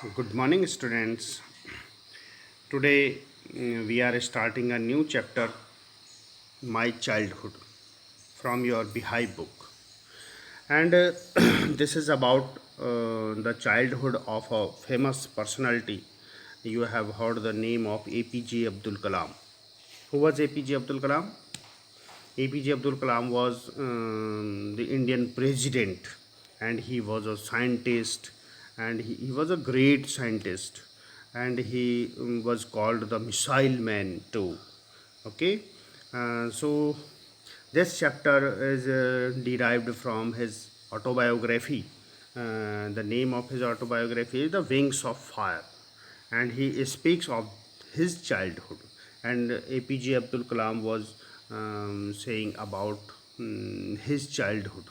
Good morning, students. Today we are starting a new chapter, My Childhood, from your Behive book. And this is about the childhood of a famous personality. You have heard the name of APJ Abdul Kalam. Who was APJ Abdul Kalam? APJ Abdul Kalam was the Indian president, and he was a scientist, and he was a great scientist, and he was called the missile man too. Okay, so this chapter is derived from his autobiography. The name of his autobiography is The Wings of Fire, and he speaks of his childhood. And APJ Abdul Kalam was saying about his childhood.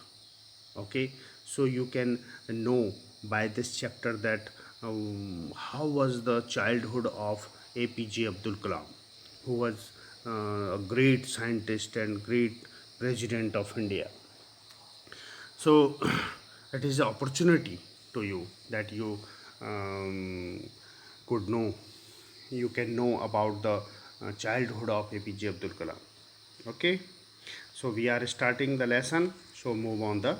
Okay, so you can know by this chapter that how was the childhood of APJ Abdul Kalam, who was a great scientist and great president of India. So it is an opportunity to you that you could know, you can know about the childhood of APJ Abdul Kalam. Okay, so we are starting the lesson. So move on the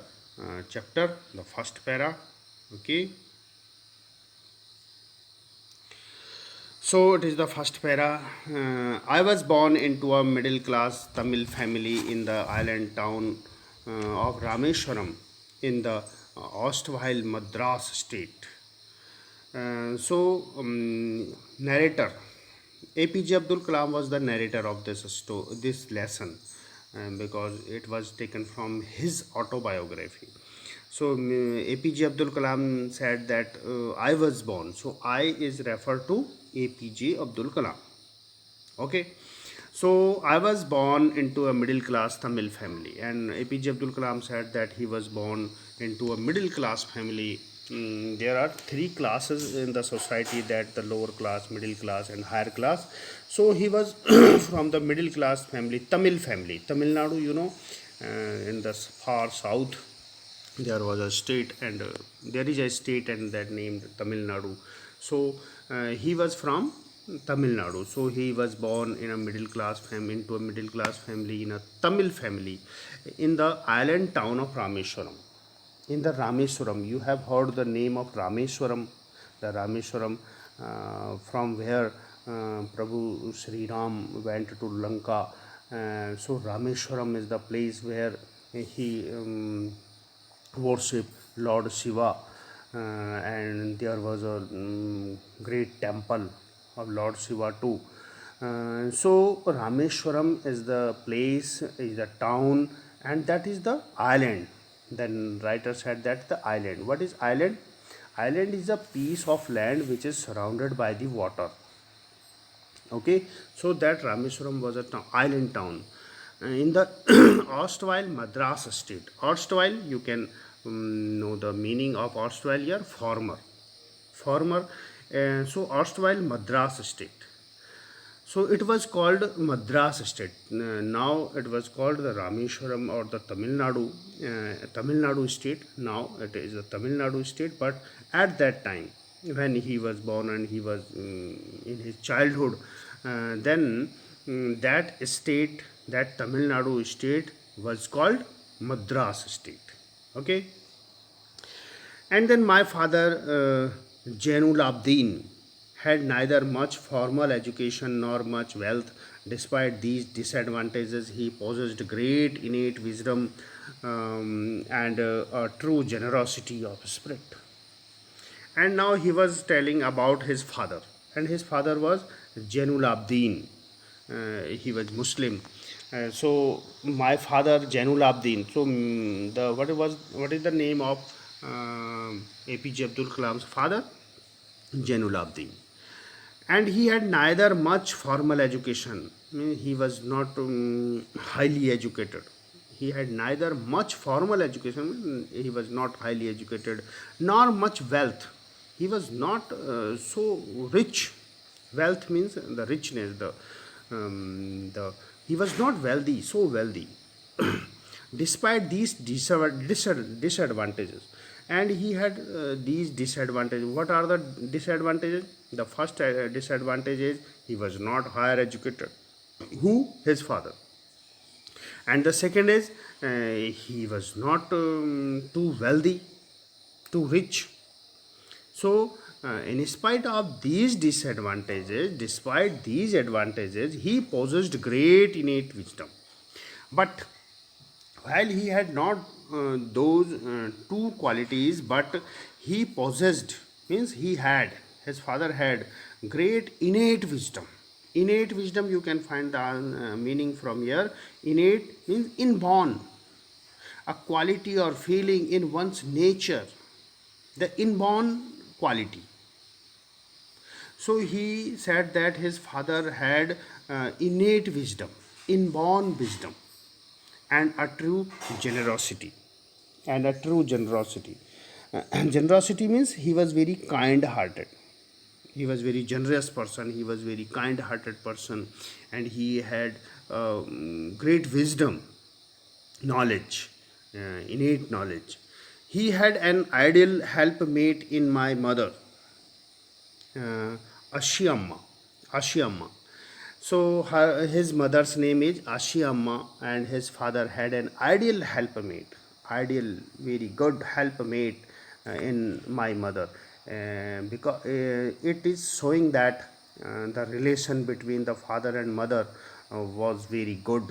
chapter, the first para. Okay, so it is the first para. I was born into a middle class Tamil family in the island town of Rameswaram in the erstwhile Madras state. Narrator APJ Abdul Kalam was the narrator of this lesson because it was taken from his autobiography. So APJ Abdul Kalam said that I was born. So I is referred to APJ Abdul Kalam. Okay. So I was born into a middle class Tamil family, and APJ Abdul Kalam said that he was born into a middle class family. There are three classes in the society, that the lower class, middle class and higher class. So he was from the middle class family, Tamil family. Tamil Nadu, in the far south, there was a state, and there is a state and that named Tamil Nadu. So he was from Tamil Nadu. So he was born in a middle class family, into a middle class family, in a Tamil family, in the island town of Rameswaram. In the Rameswaram, you have heard the name of Rameswaram, the Rameswaram from where Prabhu Sri Ram went to Lanka. So Rameswaram is the place where he worship Lord Shiva, and there was a great temple of Lord Shiva too. So Rameswaram is the place, is the town, and that is the island. Then writer said that the island. What is island? Island is a piece of land which is surrounded by the water. Okay, so that Rameswaram was a island town in the erstwhile Madras state. Erstwhile, you can know the meaning of erstwhile here, former. So erstwhile Madras state. So it was called Madras state. Now it was called the Rameswaram or the Tamil Nadu state. Now it is the Tamil Nadu state. But at that time, when he was born and he was in his childhood, then that state, that Tamil Nadu state, was called Madras state. Okay. And then my father, Jainul Abdin, had neither much formal education nor much wealth. Despite these disadvantages, he possessed great innate wisdom and a true generosity of spirit. And now he was telling about his father, and his father was Jainul Abdin. He was Muslim. So my father Jainul Abdin. So what is the name of APJ Abdul Kalam's father? Jainul Abdin. And he had neither much formal education. He was not highly educated. He had neither much formal education. He was not highly educated, nor much wealth. He was not so rich. Wealth means the richness. The he was not wealthy, so wealthy. Despite these disadvantages, and he had these disadvantages. What are the disadvantages? The first disadvantage is he was not higher educated. Who? His father. And the second is he was not too wealthy, too rich. So, in spite of these disadvantages, despite these advantages, he possessed great innate wisdom. But while he had not those two qualities, but he possessed, means he had, his father had great innate wisdom. Innate wisdom, you can find the meaning from here. Innate means inborn, a quality or feeling in one's nature, the inborn quality. So he said that his father had innate wisdom, inborn wisdom, and a true generosity. And a true generosity. Generosity means he was very kind-hearted. He was very generous person. He was very kind-hearted person, and he had great wisdom, knowledge, innate knowledge. He had an ideal helpmate in my mother, Ashiamma. Ashiamma. So his mother's name is Ashiamma, and his father had an ideal helpmate, ideal, very good helpmate in my mother, because it is showing that the relation between the father and mother was very good,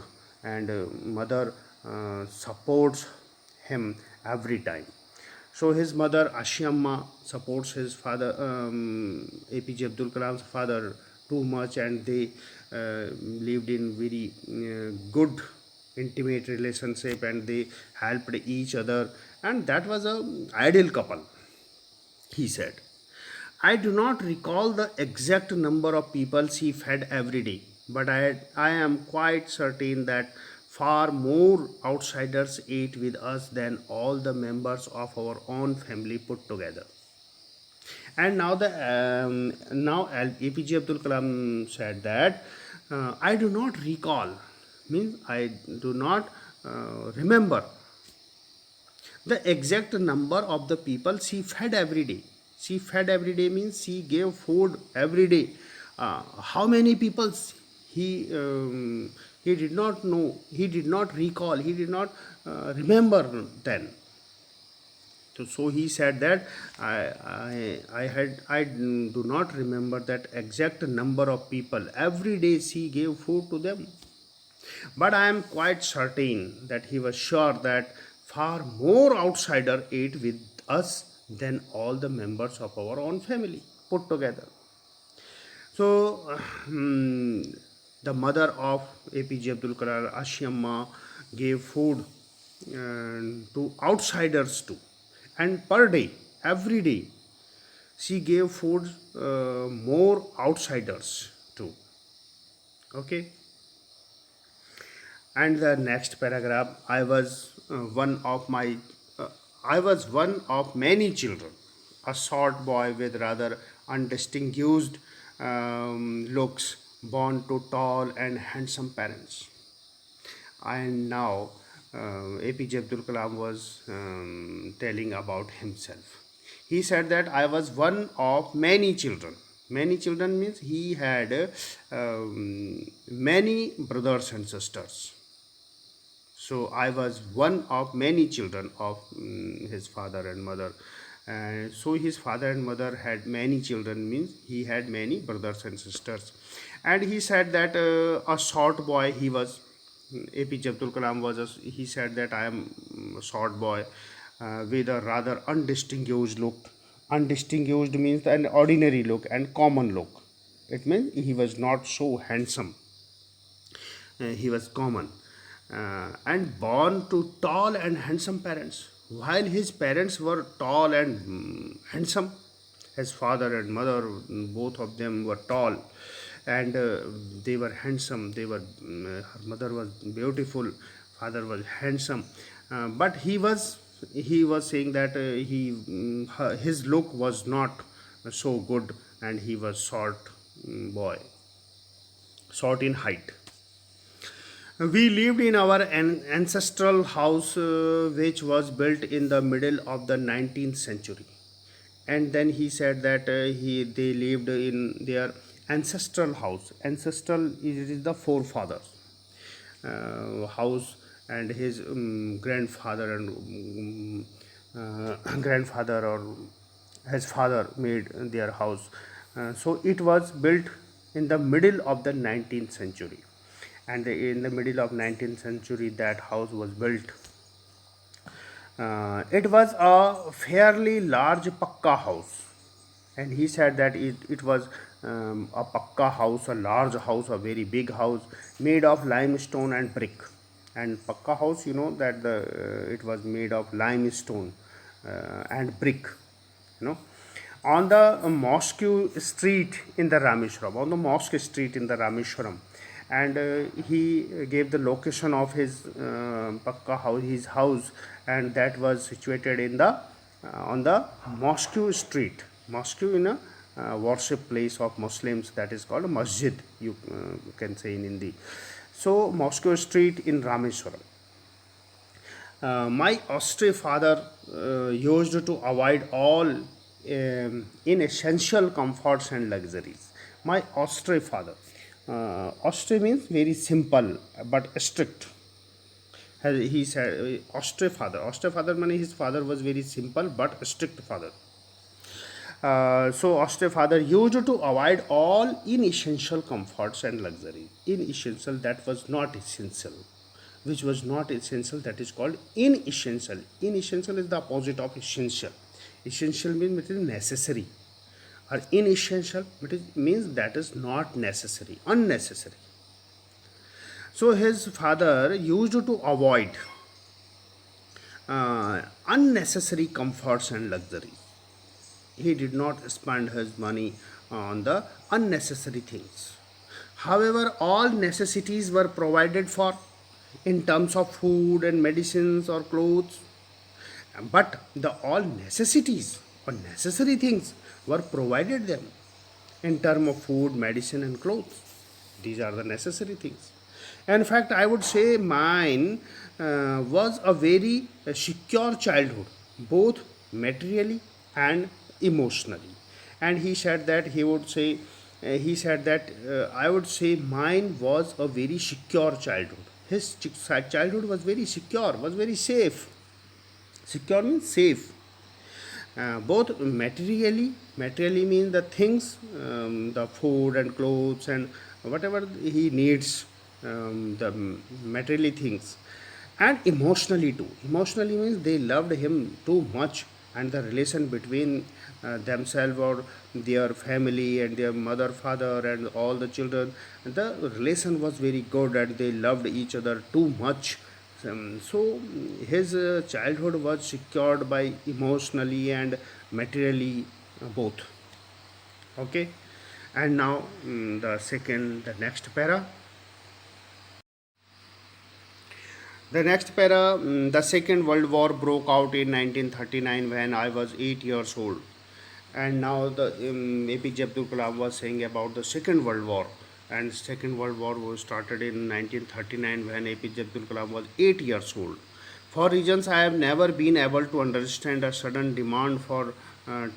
and mother supports him every time. So his mother Ashiamma supports his father, APJ Abdul Kalam's father, too much, and they lived in very good intimate relationship, and they helped each other, and that was a ideal couple. He said, I do not recall the exact number of people she fed every day, but I am quite certain that far more outsiders ate with us than all the members of our own family put together. And now APJ Abdul Kalam said that I do not recall, means I do not remember the exact number of the people she fed every day. She fed every day means she gave food every day. How many people he did not know, he did not recall, he did not remember then. So he said that I do not remember that exact number of people. Every day she gave food to them. But I am quite certain that he was sure that far more outsider ate with us than all the members of our own family put together. So the mother of APJ Abdul Kalam, Ashiamma, gave food to outsiders too. And per day, every day, she gave food more outsiders too. Okay. And the next paragraph, I was one of many children, a short boy with rather undistinguished looks, born to tall and handsome parents. And now APJ Abdul Kalam was telling about himself. He said that I was one of many children. Many children means he had many brothers and sisters. So I was one of many children of his father and mother. So his father and mother had many children, means he had many brothers and sisters. And he said that a short boy he was. APJ Abdul Kalam he said that I am a short boy with a rather undistinguished look. Undistinguished means an ordinary look and common look. It means he was not so handsome. He was common. And born to tall and handsome parents. While his parents were tall and handsome, his father and mother, both of them were tall, and they were handsome. Her mother was beautiful, father was handsome, but he was saying that his look was not so good, and he was short boy, short in height. We lived in our ancestral house, which was built in the middle of the 19th century. And then he said that they lived in their ancestral house. Ancestral is the forefathers house, and his grandfather and grandfather or his father made their house. So it was built in the middle of the 19th century, and in the middle of 19th century that house was built. It was a fairly large pakka house, and he said that it was a pakka house, a large house, a very big house made of limestone and brick. And pakka house, you know that it was made of limestone and brick, you know. On the mosque street in the Rameshwaram, on the mosque street in the Rameshwaram, and he gave the location of his pakka house, his house, and that was situated in the on the mosque street. Mosque in a worship place of Muslims, that is called a masjid, you can say in Hindi. So mosque street in Rameshwaram. My Austrian father used to avoid all inessential comforts and luxuries. My Austrian father. Austrian means very simple but strict. He said Austrian father. Austrian father means his father was very simple but strict father. So Austrian father used to avoid all inessential comforts and luxury. Inessential, that was not essential. Which was not essential, that is called inessential. Inessential is the opposite of essential. Essential means it is necessary, or inessential means that is not necessary, unnecessary. So his father used to avoid unnecessary comforts and luxury. He did not spend his money on the unnecessary things. However, all necessities were provided for in terms of food and medicines or clothes. But the all necessities or necessary things were provided them in terms of food, medicine, and clothes. These are the necessary things. In fact, I would say mine was a very secure childhood, both materially and emotionally. And he said that he said that I would say mine was a very secure childhood. His childhood was very secure, was very safe. Secure means safe. Both materially means the things, the food and clothes and whatever he needs, the materially things, and emotionally too. Emotionally means they loved him too much, and the relation between themselves or their family and their mother, father, and all the children, the relation was very good, and they loved each other too much. So his childhood was secured by emotionally and materially, both. Okay, and now the next para. The next para, the Second World War broke out in 1939 when I was 8 years old. And now the APJ Abdul Kalam was saying about the Second World War. And Second World War was started in 1939 when APJ Abdul Kalam was 8 years old. For reasons I have never been able to understand, a sudden demand for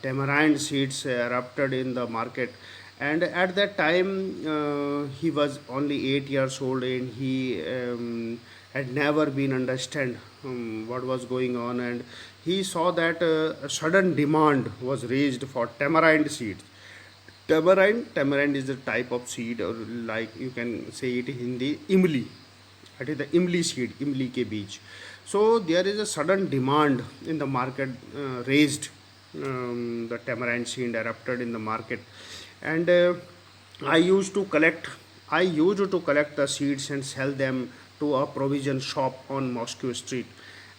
tamarind seeds erupted in the market. And at that time, he was only 8 years old, and he had never been understand what was going on. And he saw that a sudden demand was raised for tamarind seeds. Tamarind is a type of seed, or like you can say it in Hindi, imli. That is the imli seed, imli ke beej. So there is a sudden demand in the market, raised, the tamarind seed erupted in the market. And I used to collect the seeds and sell them to a provision shop on Moscow Street.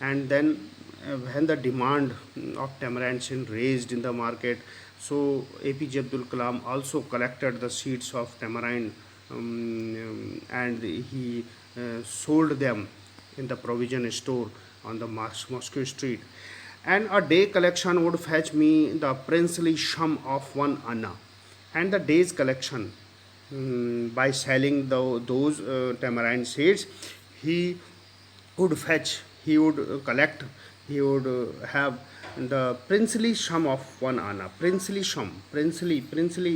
And then when the demand of tamarind seed raised in the market, so APJ Abdul Kalam also collected the seeds of tamarind, and he sold them in the provision store on the Moscow Street. And a day collection would fetch me the princely sum of 1 anna. And the day's collection by selling those tamarind seeds, he would fetch, he would collect, he would have the princely sum of 1 anna. Princely sum, princely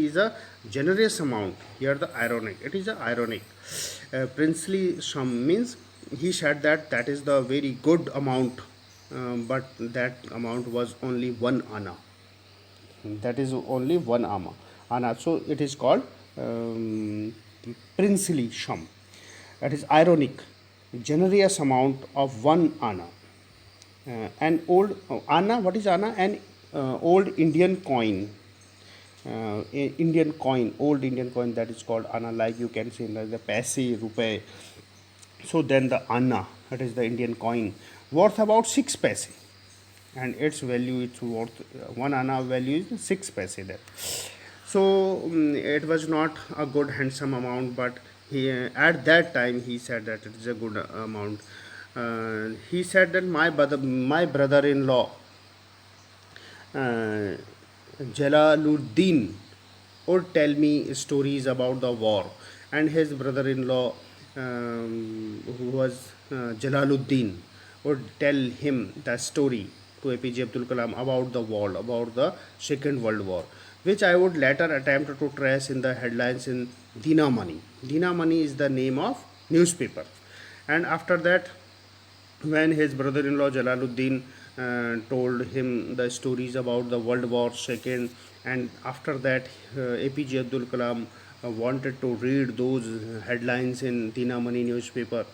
is a generous amount. Here the ironic, it is a ironic. Princely sum means he said that that is the very good amount, but that amount was only 1 anna. That is only 1 anna. So it is called princely sum. That is ironic, generous amount of 1 anna. An old anna. What is anna? An old Indian coin. Indian coin, old Indian coin, that is called anna. Like you can see like the paise, rupee. So then the anna, that is the Indian coin, worth about 6 paise, and its value it's worth 1 anna value is 6 paise there. So it was not a good handsome amount, but he at that time he said that it is a good amount. He said that my brother-in-law uh, Jalaluddin would tell me stories about the war, and his brother-in-law, who was Jalaluddin, would tell him the story to APJ Abdul Kalam about the war, about the Second World War, which I would later attempt to trace in the headlines in Dina Money. Dina Money is the name of newspaper, and after that, when his brother-in-law Jalaluddin told him the stories about the World War II, and after that APJ Abdul Kalam wanted to read those headlines in Dina Money newspaper.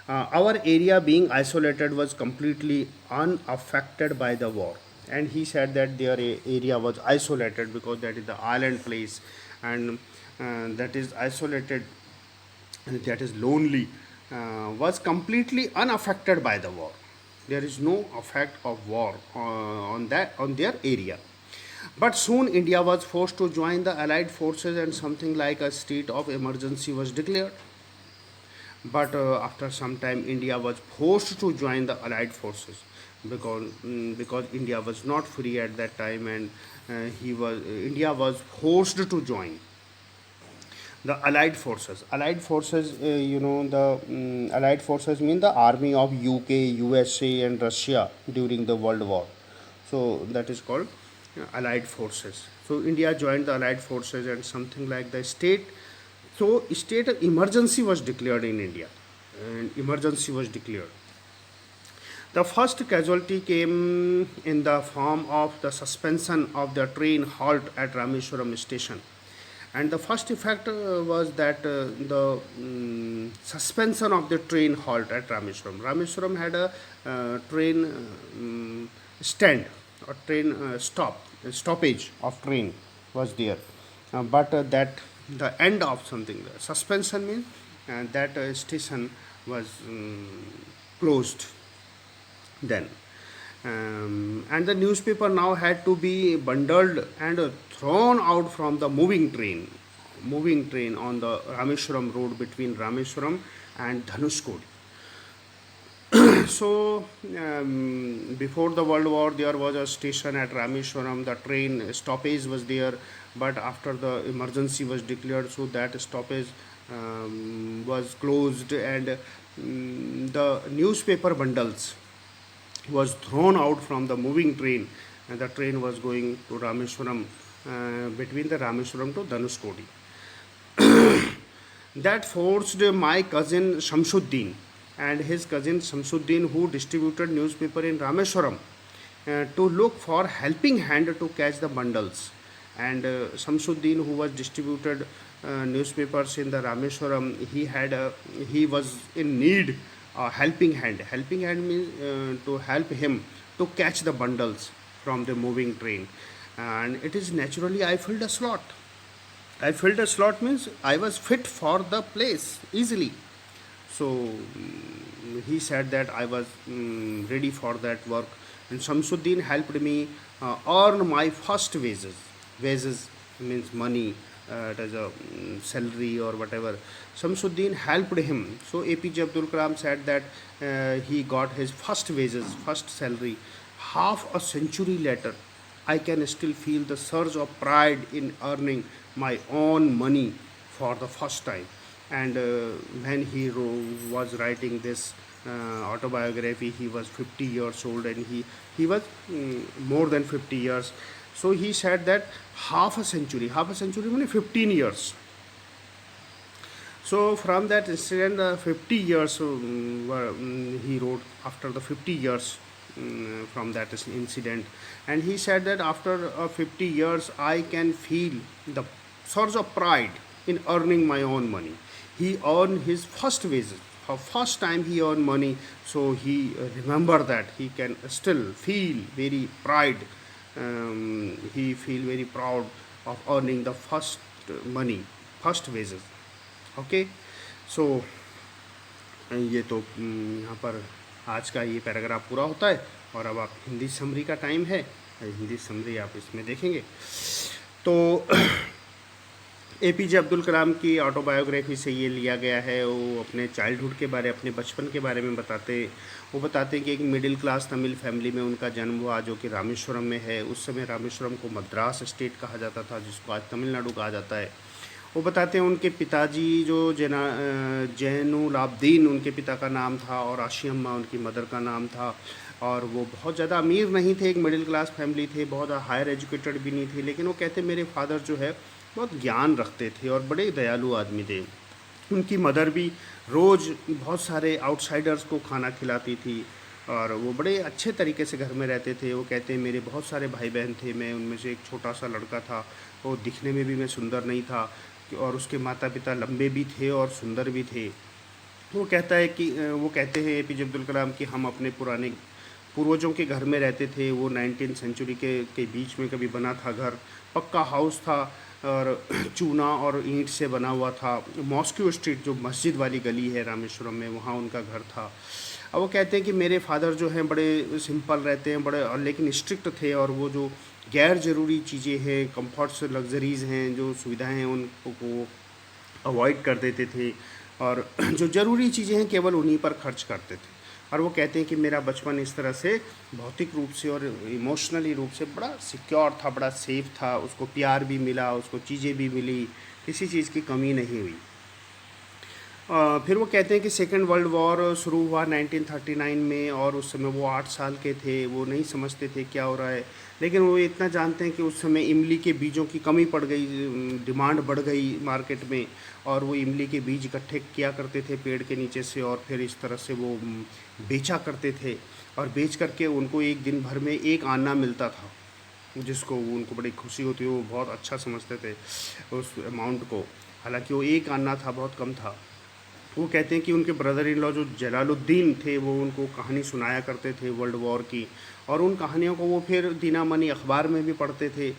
Our area being isolated was completely unaffected by the war, and he said that their area was isolated because that is the island place, and that is isolated, that is lonely, was completely unaffected by the war. There is no effect of war on their area. But soon India was forced to join the Allied forces, and something like a state of emergency was declared. But after some time, India was forced to join the Allied forces because India was not free at that time, and India was forced to join the Allied forces. Allied forces, the Allied forces mean the army of UK, USA, and Russia during the World War. So that is called Allied forces. So India joined the Allied forces, and something like the state. So state of emergency was declared in India, and emergency was declared. The first casualty came in the form of the suspension of the train halt at Rameswaram station. And the first effect was that the suspension of the train halt at Rameswaram. Rameswaram had a train stand, or train stoppage of train was there. But that the end of something, the suspension means that station was closed then. And the newspaper now had to be bundled and thrown out from the moving train on the Rameswaram road between Rameswaram and Dhanushkodi. So before the World War, there was a station at Rameswaram. The train stoppage was there, but after the emergency was declared, so that stoppage was closed, and the newspaper bundles was thrown out from the moving train, and the train was going to Rameswaram, between the Rameswaram to Dhanushkodi. That forced my cousin Shamsuddin and his cousin Shamsuddin, who distributed newspaper in Rameswaram, to look for helping hand to catch the bundles. And Shamsuddin, who was distributed newspapers in the Rameswaram, he was in need a helping hand. Helping hand means to help him to catch the bundles from the moving train. And it is naturally I filled a slot. I filled a slot means I was fit for the place easily. So he said that I was ready for that work, and Shamsuddin helped me earn my first wages. Wages means money, it is a salary or whatever. Shamsuddin helped him. So APJ Abdul Kalam said that he got his first wages, first salary, half a century later. I can still feel the surge of pride in earning my own money for the first time. And when he was writing this autobiography, he was 50 years old, and he was more than 50 years. So he said that half a century means 15 years. So from that incident, 50 years he wrote after the 50 years from that incident, and he said that after 50 years I can feel the surge of pride in earning my own money. He earned his first wages. For first time he earned money, so he remember that he can still feel very pride. He feel very proud of earning the first money, first wages. Okay so ये तो यहाँ पर आज का ये paragraph पूरा होता है, और अब आप हिंदी समरी का टाइम है। हिंदी समरी आप इसमें देखेंगे। तो एपीजे अब्दुल कलाम की ऑटोबायोग्राफी से ये लिया गया है। वो अपने चाइल्डहुड के बारे, अपने बचपन के बारे में बताते। वो बताते हैं कि एक मिडिल क्लास तमिल फैमिली में उनका जन्म हुआ, जो कि रामेश्वरम में है। उस समय रामेश्वरम को मद्रास स्टेट कहा जाता था, जिसको आज तमिलनाडु कहा जाता है। वो बताते हैं उनके पिताजी जो जैनुलाब्दीन उनके पिता का नाम था, और आशियम्मा उनकी मदर का नाम था। और वो बहुत ज़्यादा अमीर नहीं थे, एक मिडिल क्लास फैमिली थे, बहुत हायर एजुकेटेड भी नहीं थे। लेकिन वो कहते मेरे फादर जो है बहुत ज्ञान रखते थे और बड़े दयालु आदमी थे। उनकी मदर भी रोज़ बहुत सारे आउटसाइडर्स को खाना खिलाती थी, और वो बड़े अच्छे तरीके से घर में रहते थे। वो कहते हैं मेरे बहुत सारे भाई बहन थे, मैं उनमें से एक छोटा सा लड़का था। वो दिखने में भी मैं सुंदर नहीं था, और उसके माता पिता लंबे भी थे और सुंदर भी थे। वो कहते हैं एपीजे अब्दुल कलाम कि हम अपने पुराने पूर्वजों के घर में रहते थे। वो 19th सेंचुरी के बीच में कभी बना था घर, पक्का हाउस था, और चूना और ईंट से बना हुआ था। मॉस्को स्ट्रीट जो मस्जिद वाली गली है रामेश्वरम में, वहाँ उनका घर था। अब वो कहते हैं कि मेरे फादर जो हैं बड़े सिंपल रहते हैं, बड़े लेकिन स्ट्रिक्ट थे, और वो जो गैर ज़रूरी चीज़ें हैं, कंफर्ट्स, लग्जरीज़ हैं, जो सुविधाएं हैं, उनको अवॉइड कर देते थे, और जो ज़रूरी चीज़ें हैं केवल उन्हीं पर खर्च करते थे। और वो कहते हैं कि मेरा बचपन इस तरह से भौतिक रूप से और इमोशनली रूप से बड़ा सिक्योर था, बड़ा सेफ था। उसको प्यार भी मिला, उसको चीज़ें भी मिली, किसी चीज़ की कमी नहीं हुई। फिर वो कहते हैं कि सेकेंड वर्ल्ड वॉर शुरू हुआ 1939 में, और उस समय वो 8 साल के थे। वो नहीं समझते थे क्या हो रहा है, लेकिन वो इतना जानते हैं कि उस समय इमली के बीजों की कमी पड़ गई, डिमांड बढ़ गई मार्केट में, और वो इमली के बीज इकट्ठे किया करते थे पेड़ के नीचे से, और फिर इस तरह से वो बेचा करते थे। और बेच करके उनको एक दिन भर में 1 आना मिलता था, जिसको उनको बड़ी खुशी होती, वो बहुत अच्छा समझते थे उस अमाउंट को। हालांकि वो 1 आना था, बहुत कम था। वो कहते हैं कि उनके ब्रदर इन लॉ जो जलालुद्दीन थे, वो उनको कहानी सुनाया करते थे वर्ल्ड वॉर की, और उन कहानियों को वो फिर दीना मनी अखबार में भी पढ़ते थे।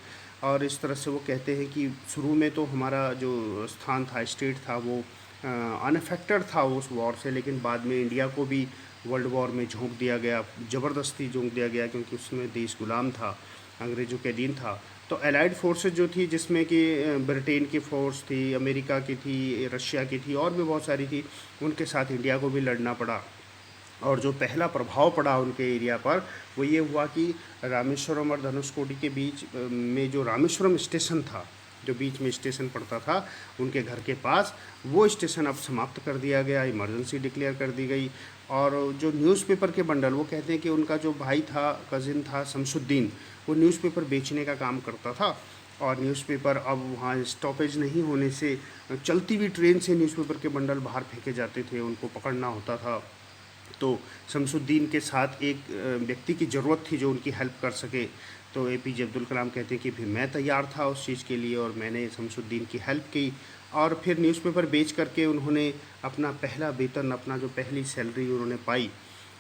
और इस तरह से वो कहते हैं कि शुरू में तो हमारा जो स्थान था, स्टेट था, वो अनअफेक्टेड था उस वॉर से, लेकिन बाद में इंडिया को भी वर्ल्ड वॉर में झोंक दिया गया, ज़बरदस्ती झोंक दिया गया, क्योंकि उसमें देश गुलाम था, अंग्रेज़ों के अधीन था। तो एलाइड फोर्सेस जो थी, जिसमें कि ब्रिटेन की फ़ोर्स थी, अमेरिका की थी, रशिया की थी, और भी बहुत सारी थी, उनके साथ इंडिया को भी लड़ना पड़ा। और जो पहला प्रभाव पड़ा उनके एरिया पर, वो ये हुआ कि रामेश्वरम और धनुषकोडी के बीच में जो रामेश्वरम स्टेशन था, जो बीच में स्टेशन पड़ता था उनके घर के पास, वो स्टेशन अब समाप्त कर दिया गया, इमरजेंसी डिक्लेयर कर दी गई। और जो न्यूज़पेपर के बंडल, वो कहते हैं कि उनका जो भाई था, कज़िन था शमसुद्दीन, वो न्यूज़पेपर बेचने का काम करता था। और न्यूज़पेपर अब वहाँ स्टॉपेज नहीं होने से चलती हुई ट्रेन से न्यूज़पेपर के बंडल बाहर फेंके जाते थे, उनको पकड़ना होता था। तो शमसुद्दीन के साथ एक व्यक्ति की ज़रूरत थी जो उनकी हेल्प कर सके। तो एपीजे अब्दुल कलाम कहते हैं कि फिर मैं तैयार था उस चीज़ के लिए, और मैंने शमसुद्दीन की हेल्प की। और फिर न्यूज़पेपर बेच करके उन्होंने अपना पहला वेतन, अपना जो पहली सैलरी उन्होंने पाई,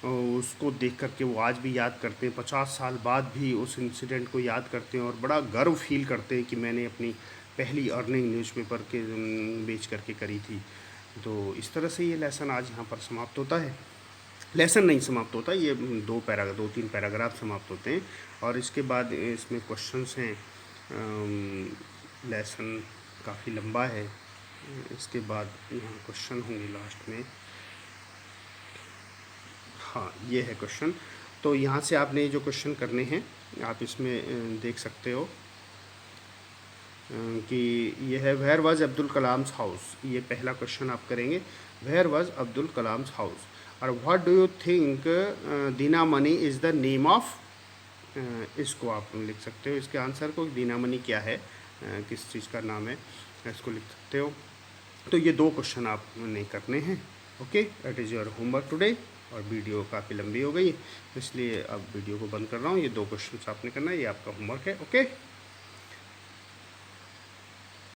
उसको देख करके वो आज भी याद करते हैं। 50 साल बाद भी उस इंसिडेंट को याद करते हैं, और बड़ा गर्व फील करते हैं कि मैंने अपनी पहली अर्निंग न्यूज़पेपर के बेच करके करी थी। तो इस तरह से ये लेसन आज यहाँ पर समाप्त होता है। लेसन नहीं समाप्त होता, ये 2-3 पैराग्राफ समाप्त होते हैं, और इसके बाद इसमें क्वेश्चंस हैं। लेसन काफ़ी लंबा है, इसके बाद यहाँ क्वेश्चन होंगे लास्ट में। हाँ, ये है क्वेश्चन। तो यहाँ से आपने जो क्वेश्चन करने हैं आप इसमें देख सकते हो कि ये है where was Abdul Kalam's house. ये पहला क्वेश्चन आप करेंगे, where was Abdul Kalam's house. और what do you think Dinamani is the name of, इसको आप लिख सकते हो, इसके आंसर को, दीनामणि क्या है, किस चीज़ का नाम है, इसको लिख सकते हो। तो ये 2 क्वेश्चन आप नहीं करने हैं। Okay, that is your homework today. और वीडियो काफ़ी लंबी हो गई इसलिए अब वीडियो को बंद कर रहा हूँ। ये 2 क्वेश्चन आपने करना है, ये आपका होमवर्क है। ओके।